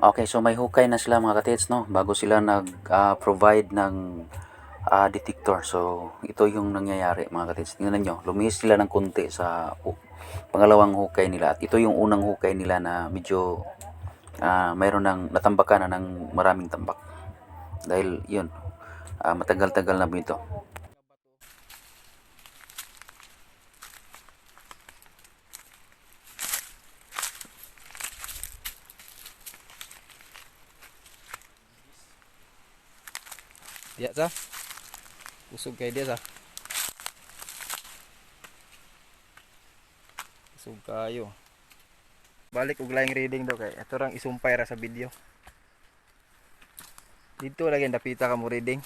Okay, so may hukay na sila mga katits, no? Bago sila nag-provide ng detector. So, ito yung nangyayari mga katits. Tingnan nyo, lumihis sila ng konti sa pangalawang hukay nila. At ito yung unang hukay nila na medyo mayroon ng natambakan na ng maraming tambak. Dahil yun, matagal-tagal na ito. Dia sa. Kusog kay dia sa. Kusog kayo. Balik og laing reading do kay ato rang isumpay ra sa video. Dito lagi dapita ka mo reading.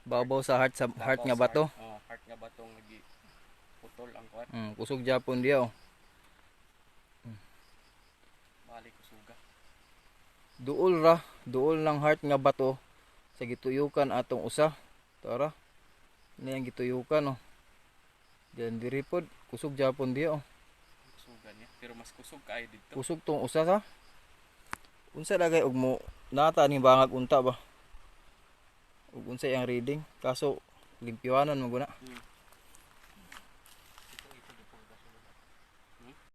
Babaw sa heart nga bato. Oh, heart nga batong nagi putol ang kuan. Kusog Japon dia oh. Balik kusuga. Duol lang heart nga bato sa gituyukan atong usa. Tara. Ini ang gituyukan oh. Diyan diri pod kusog Japon dia oh. Kusuga niya, pero mas kusog kaayo dito. Kusog tong usa sa. Unsa lagay og mo nata ni bangag unta ba? Ug unsay ang reading kaso limpyuhanan mo guna.